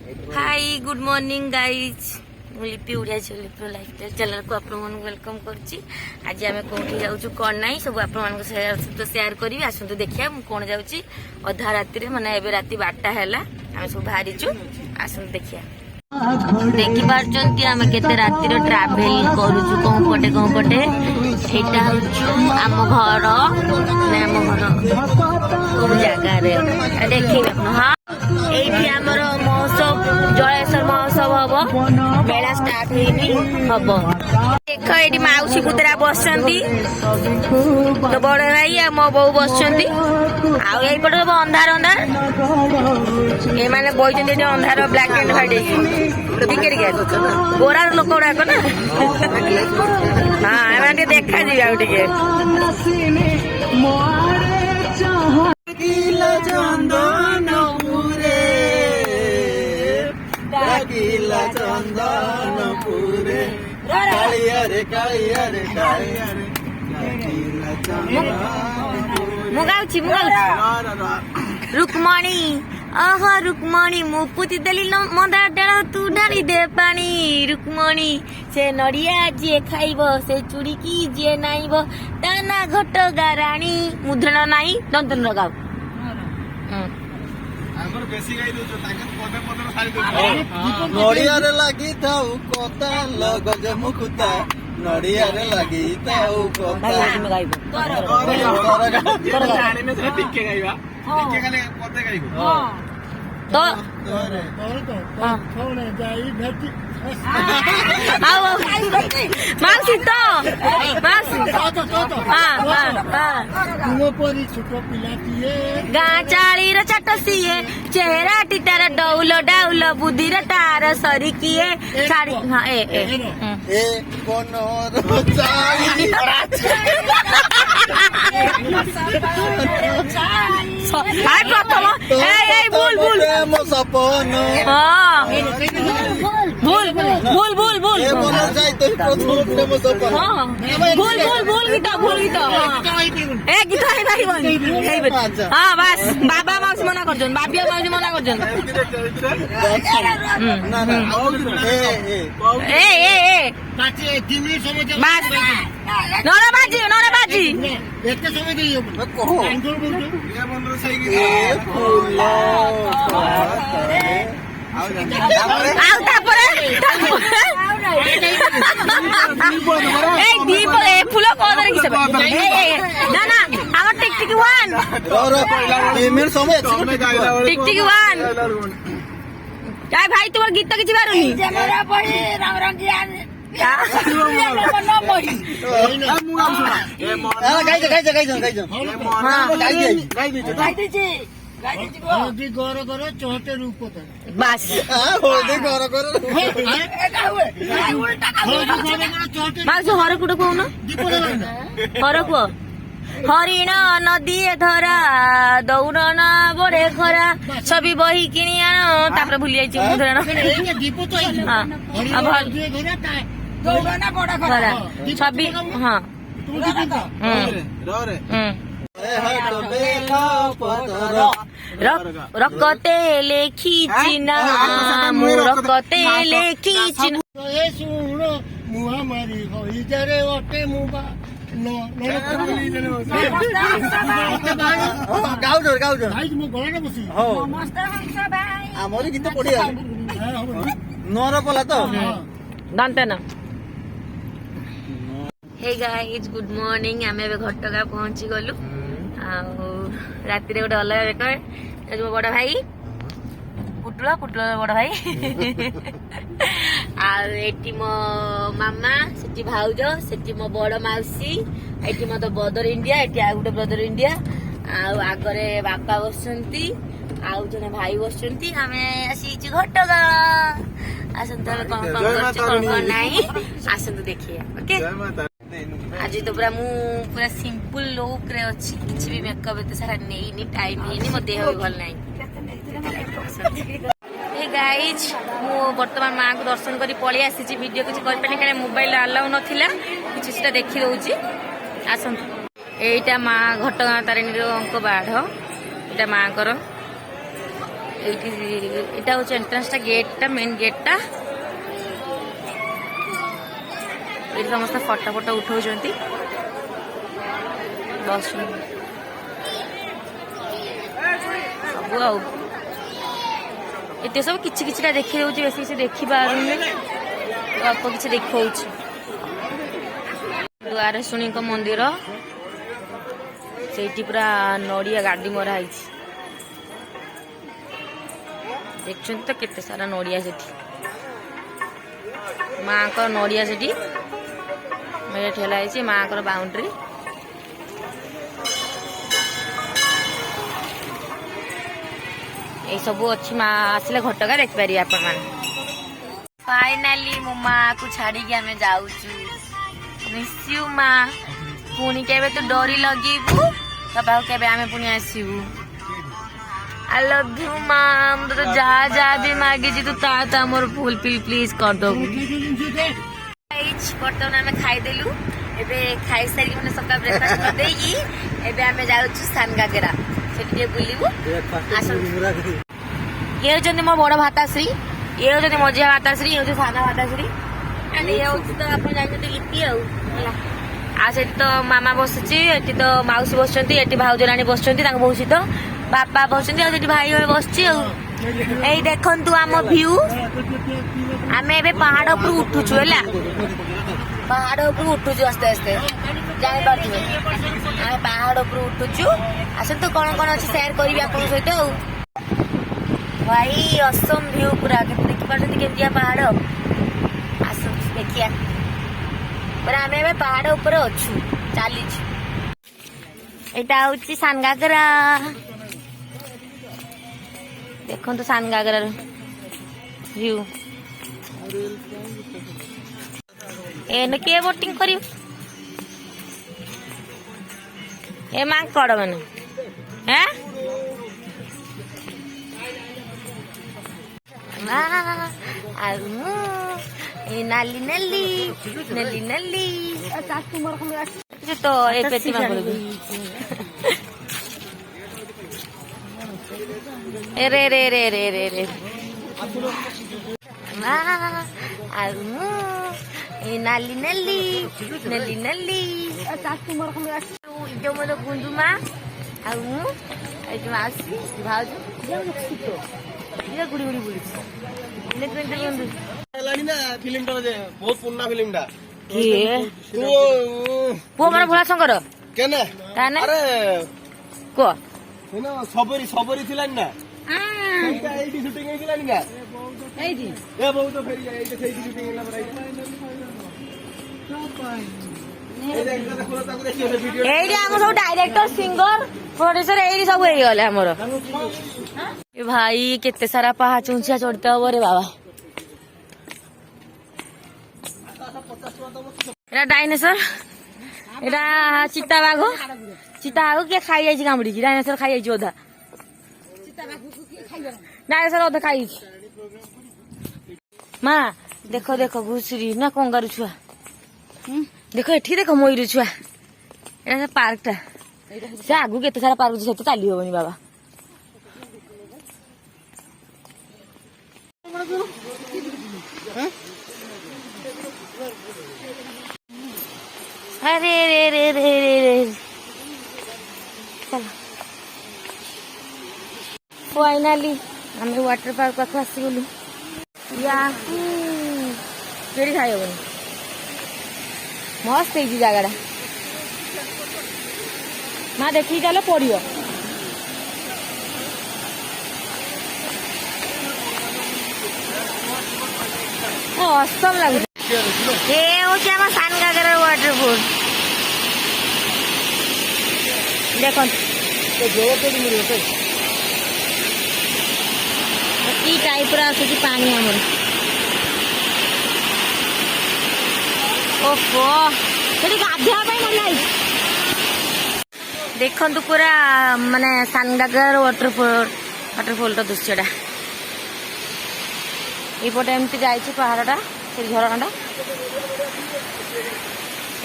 Hi good morning guys लिपि उड़िया लिपि lifestyle channel को आप वेलकम करुच्ची। आज आम कौटी जाऊँ कौन ना सब आप सहित सेयार करी आसतु देखिए मुझे कौन जाऊँगी अधा राति मैंने एवं राति 12टा है आम सब बाहरीचु आसतु देखिए देखी पार्टी आम के राति ट्राभेल करुचु कौन पटे यहाँ हूँ आम घर आम घर कौ जगार देखिए हाँ ये आमर महोत्सव जलेश्वर महोत्सव हम मेला स्टार्ट हम देख ये मौसी पुतरा बस तो बड़ भाई आ मो बो बस आईपटे सब अंधार अंधार ये मैंने बही अंधार ब्लैक एंड व्हाइट टिके गोरा लोक गुड़ाक ना हाँ एम देखा जी आगे चंदनपुरे कालिया रे मुगाउची रुक्मणी अह रुक्मणी मुपुति देली मंदार डाल तू ढाली दे पानी रुक्मणी से नड़िया जी खाइब से चूड़ी की जी नाइब ताना घट गाराणी मुद्रण नाई दंतन लगाओ नड़िया रे लगी थाऊ कता लगज मुकुता नड़िया रे लगी थाऊ मासी तो गाँ चाली चाट सीए चेहरा टीटार डौल डाउल बुद्धि तार सरी किए साड़ी हाँ ए प्रथम भूल भूल हाँ भूल भूल भूल भूल भूल गीत ए गीत हाँ बस बाबा माउस मना कर बाबिया माउस मना कर बस नौरा बाजी फूल ना ना आम टिकटिक वन टिकटिक वन क्या भाई तुम गीत किसी बारुनी बस हर कुट कौन हर कुह हरिण नदी धरा दौड़न बड़े खरा छवि बही किणी आन भूली जाइए छवि हाँ रकते लेखी चिन्ह रकते लेखी चिन्ह गीत पढ़िया नर पला तो दांते ना हे गाइज गुड मॉर्निंग आम घटगा पहुंची गलु राति गोटे अलग बेकर मो बड़ भाई पुटुला बड़ भाई आठी मो मामा से भाउज से मो बड़ मौसी ये मत ब्रदर इंडिया ये आ गोटे ब्रदर इंडिया आगरे बापा बस जने भाई बस आम आसी घटगा आसतु कौन नाई आसतु देखिए ओके आज तो पूरा पूरा सिंपल लुक रे अच्छी किसी भी मेकअप एत सारा नहीं टाइम है मो देह भी भल नहीं गाइज मु बर्तमान माँ को दर्शन कर पलि आसी वीडियो किसी करें मोबाइल अलाउ नाला कि देखी दौची आसतु यहीटा माँ घटगाँ तारिणी अंक बाढ़ यहाँ माँ এটা হচ্ছে এন্ট্রান্সটা, গেটটা, মেন গেটটা। ଏଠି ସମସ୍ତେ ଫଟୋ ଫଟୋ ଉଠଉଛନ୍ତି, ବସୁଛନ୍ତି ସବୁ। ଆଉ ଏତେ ସବୁ କିଛି କିଛିଟା ଦେଖି ଦଉଛି, ବେଶୀ କିଛି ଦେଖିପାରୁନି, ଅଳ୍ପ କିଛି ଦେଖଉଛି। ଦ୍ୱାରେଶୁଣୀଙ୍କ ମନ୍ଦିର, ସେଇଠି ପୁରା ନଡ଼ିଆ ଗାଡ଼ି ମରା ହେଇଛି। ଦେଖୁଛନ୍ତି ତ କେତେ ସାରା ନଡ଼ିଆ ସେଠି, ମାଆଙ୍କ ନଡ଼ିଆ ସେଠି ଠେଲା ହେଇଛି, ମାଆଙ୍କର ବାଉଣ୍ଡ୍ରି। এই ସବୁ ଅଛି, ମା ଆସିଲେ ଘଟଗାଁ ଦେଖିପାରିବେ ଆପଣମାନେ। ଫାଇନାଲି ମୋ ମାଆକୁ ଛାଡ଼ିକି ଆମେ ଯାଉଛୁ। ମିସ୍ ୟୁ ମା, ପୁଣି କେବେ ତୁ ଡୋରି ଲଗେଇବୁ ତା ପାଖକୁ, କେବେ ଆମେ ପୁଣି ଆସିବୁ। I love you ମା, ମୁଁ ତ ଯାହା ଯାହା ବି ମାଗିଛି ତୁ ତା ମୋର ଫୁଲଫିଲ୍ ପ୍ଲିଜ କରିଦବୁ। ବର୍ତ୍ତମାନ ଆମେ ଖାଇଦେଲୁ, ଏବେ ଖାଇସାରିକି ମାନେ ସକାଳ ବ୍ରେକଫାଷ୍ଟ କରିଦେଇକି ଏବେ ଆମେ ଯାଉଛୁ ସାନଘାଗରା, ସେଠି ଟିକେ ବୁଲିବୁ। ଇଏ ହଉଛନ୍ତି ମୋ ବଡ ଭାତାଶ୍ରୀ, ଇଏ ହଉଛନ୍ତି ମଝିଆ ଭାତାଶ୍ରୀ, ଇଏ ହଉଛି ସାନ ଭାତାଶ୍ରୀ, ଆଣ୍ଡ ଇଏ ହଉଛି ତ ଆପଣ ଜାଣିଛନ୍ତି ଲିପି ଆଉ ହେଲା। ଆଉ ସେଠି ତ ମାମା ବସୁଛି, ଏଠି ତ ମାଉସୀ ବସୁଛନ୍ତି, ଏଠି ଭାଉଜରାଣୀ ବସୁଛନ୍ତି ତାଙ୍କ ବୋଉ ସହିତ, ବାପା ବସୁଛନ୍ତି, ଆଉ ସେଠି ଭାଇ ଭାଇ ବସୁଛି। ଆଉ ଏଇ ଦେଖନ୍ତୁ ଆମ ଭିଉ, ଆମେ ଏବେ ପାହାଡ ଉପରୁ ଉଠୁଛୁ ହେଲା, ପାହାଡ ଉପରୁ ଉଠୁଛୁ ଆସ୍ତେ ଆସ୍ତେ, ଜାଣିପାରୁଥିବେ ଆମେ ପାହାଡ ଉପରୁ ଉଠୁଛୁ। ଆସନ୍ତୁ କଣ କଣ ଅଛି ସେୟାର କରିବି ଆପଣଙ୍କ ସହିତ। ଆଉ ଭାଇ ଅସମ ଭିଉ ପୁରା, ଦେଖିପାରୁଛନ୍ତି କେମିତିଆ ପାହାଡ, ଆସନ୍ତୁ ଦେଖିବା। ପୁରା ଆମେ ଏବେ ପାହାଡ ଉପରେ ଅଛୁ, ଚାଲିଛୁ। ଏଇଟା ହଉଛି ସାନଘାଗରା, ଦେଖନ୍ତୁ ସାନଘାଗରାର ଭିଉ। ଏନେ କିଏ ବୋଟିଂ କରିବ, ଏ ମାଙ୍କଡ ମାନେ ଆଉ ମୁଁ ଏ ନାଲି ନାଲି ନାଲି ନାଲି ତ ଏ ପେଟି ମାଙ୍କଡ ରେ ରେ ରେ ରେ ରେ ରେ ଆଉ ମୁଁ ଏ ନାଲି ନାଲି ନାଲି ନାଲି ଯୋଉ ମୋର ଗୁଣ୍ଡୁମା, ଆଉ ମୁଁ ଏଠି ମାଉସୀ ଭାଉଜ ଗୁଡି ଗୁଡି ବୁଲୁଛି। ପୁଅ ମୋର ଭୋଳା ଶଙ୍କର କୁହ ସବରି ସବରି ଥିଲାନି ନା, ଏଇଠି ସୁଟିଂ ହେଇଥିଲାନି ନା, ଏଇଠି ଏ ବହୁତ ଫେରି ଏଇଠି ସେଇଠି ସୁଟିଂ ହେଲା ପରା। ଏଇଠି ଆମର ସବୁ ଡାଇରେକ୍ଟର, ସିଙ୍ଗର, ପ୍ରଡ୍ୟୁସର ଏଇଠି ସବୁ ହେଇଗଲେ ଆମର। ଭାଇ କେତେ ସାରା ପାହାଚ ଉଞ୍ଚିଆ ଚଢିତେ ହବ ରେ ବାବା। ଏଟା ଡାଇନେସର, ଏଟା ଚିତାବାଘ, ଚିତାବାଘ କିଏ ଖାଇଯାଇଛି କାମୁଡିକି, ଡାଇନେସର ଖାଇଯାଇଛି ଅଧା, ଡାଇନେସର ଅଧା ଖାଇଯାଇଛି। ମା ଦେଖ ଦେଖ ଘୁଷୁରୀ ନା କଙ୍ଗାରୁ ଛୁଆ, ଦେଖ ଏଠି ଦେଖ ମୟୂର ଛୁଆ, ଏଟା ପାର୍କଟା। ସେ ଆଗକୁ କେତେ ସାରା ପାର୍କ ଅଛି, ସେତେ ଚାଲି ହବନି ବାବା। अरे रे रे रे रे रे फाइनाली आम वाटर पार्क पाख आसीगलु। ये खाई हबनी, मस्त है जगह माँ देखी चलो पड़ो। असम लगुच ये हूँ आम सानघागरा वाटरफॉल देख कि टाइप आसुची पानी आमर। ओहो गाधिया मना देखु पूरा माने सानघागरा वाटरफॉल दृश्यटा ये एमती जाइए पहाड़टा से झरणाटा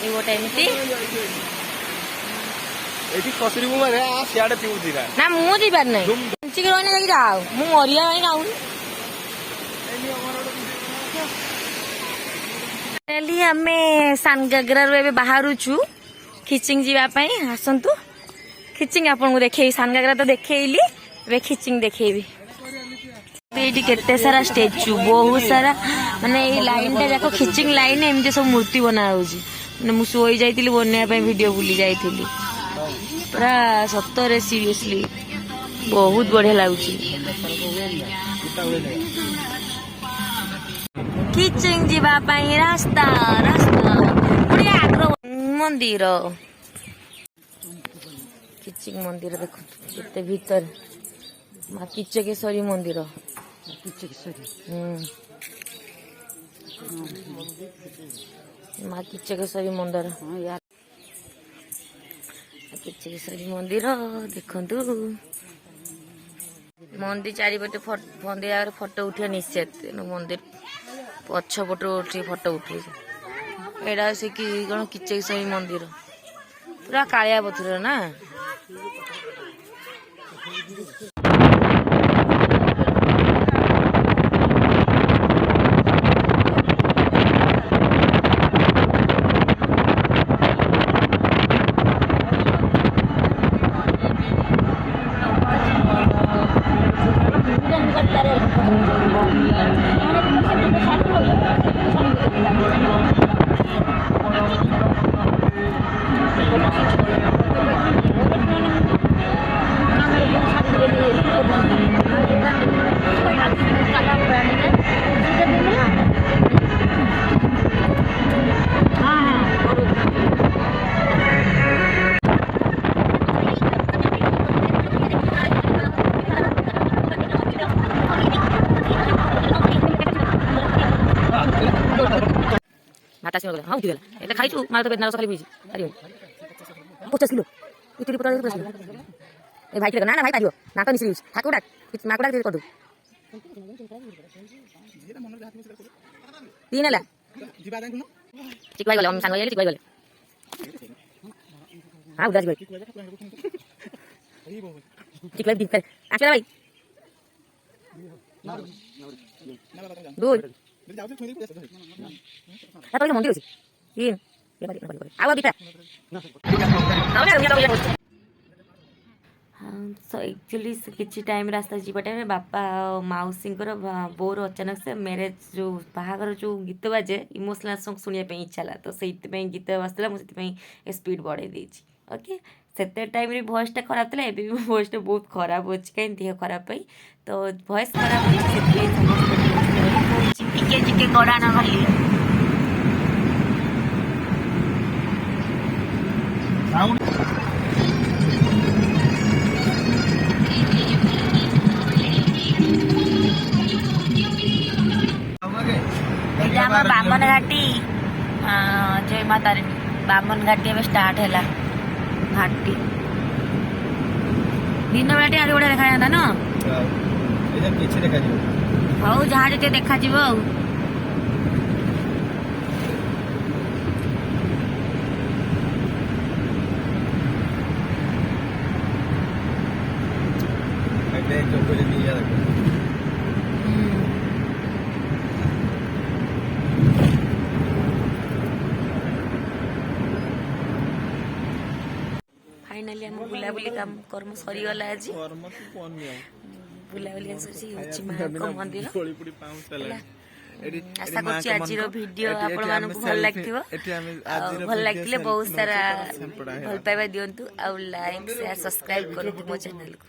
ये एमती ना मुझे नहीं ଲୁଚିକି ରହିଲେ ଯାଇକି ଯାଉ ମୁଁ ମରିବା ପାଇଁ ଯାଉନି। ଆମେ ସାନଗାଗରାରୁ ଏବେ ବାହାରୁଛୁ ଖିଚିଂ ଯିବା ପାଇଁ। ଆସନ୍ତୁ ଖିଚିଂ ଆପଣଙ୍କୁ ଦେଖେଇବି। ସାନଗାଗରା ତ ଦେଖେଇଲି, ଏବେ ଖିଚିଂ ଦେଖେଇବି। ଏଇଠି କେତେ ସାରା ଷ୍ଟାଚ୍ୟୁ, ବହୁତ ସାରା ମାନେ ଏଇ ଲାଇନ ଟା ଯାକ ଖିଚିଂ ଲାଇନ ଏମିତି ସବୁ ମୂର୍ତ୍ତି ବନା ହଉଛି। ମାନେ ମୁଁ ଶୋଇ ଯାଇଥିଲି ବନେଇବା ପାଇଁ, ଭିଡିଓ ବୁଲି ଯାଇଥିଲି। ପୁରା ସତରେ ସିରିୟସଲି ବହୁତ ବଢିଆ ଲାଗୁଛି। ଖିଚିଂ ଯିବା ପାଇଁ ରାସ୍ତା ବଢିଆ ଆଗ୍ରହ। ମନ୍ଦିର ଖିଚିଂ ମନ୍ଦିର ଦେଖନ୍ତୁ କେତେ ଭିତରେ। ମା କିଚକେଶ୍ୱରୀ ମନ୍ଦିର। ମା କିଚକେଶ୍ୱରୀ ମନ୍ଦିର। କିଚକେଶ୍ୱରୀ ମନ୍ଦିର ଦେଖନ୍ତୁ। ମନ୍ଦିର ଚାରିପଟେ ମନ୍ଦିର ଫଟୋ ଉଠିବା ନିଷେଧ, ତେଣୁ ମନ୍ଦିର ପଛପଟୁ ଉଠି ଫଟୋ ଉଠେଇଛି। ଏଇଟା ସେ କି କଣ କିଚକେଶ୍ୱରୀ ମନ୍ଦିର, ପୁରା କାଳିଆ ପଥର ନା। ମାତା ସିଂହ ଗଲା। ହଁ ଉଠିଗଲା। ଏତେ ଖାଇଛୁ ମାର ତ ବେଦନା ରସ ଖାଲି ପିଇଛି। 50 କିଲୋ ଇତିରି ପଟା 50 କିଲୋ। ଏ ଭାଇ କିଲୋ ନା ନା ଭାଇ ପାରିବ ନା ତ ମିଶି ଠାକୁର ଡାକ ମାକୁ ଡାକ କରିଦୁ। ତିନ ହେଲା ଚିକୁ ଭାଇ ଗଲେ ସାଙ୍ଗ ହେଇଗଲେ। ଚିକୁ ଭାଇ ଗଲେ ହଁ ଉଦାସ ଭାଇ ଚିକୁ ଭାଇ ଆସିଲା ଭାଇ ଦୁଇ ମନ୍ଦିର ଅଛି ଆଉ ଦିଟା। ତ एक्चुअली किसी टाइम रास्ता जीवा टाइम बापा मौसींकर बोर अचानक से मैरेज जो बाहागर जो गीत बाजे इमोशनल सॉन्ग सुनिया इच्छा है, तो से गीत बाजला मुझे स्पीड बढ़े देती। ओके से टाइम रे वॉइस टा खराब था, एबी वॉइस टा बहुत खराब हो कहीं देह खराब पाई, तो वॉइस खराब टिके गड़ा न खाली बामन घाटी जय माता रे बामन घाटी में स्टार्ट है घाटी दिन बेला आज बड़ा देखा जाता ना हौ जहाज देखा फाइनाली हम बुलाबुली काम कर्म सरीगला आज बुलाबुली मंदिर आशा कर आज भिडियो आपण मानक भल लगिथिबो भल लगिले बहुत सारा भल पाइबा दियंतु आ लाइक शेयर सब्सक्राइब करंतु मो चैनल को।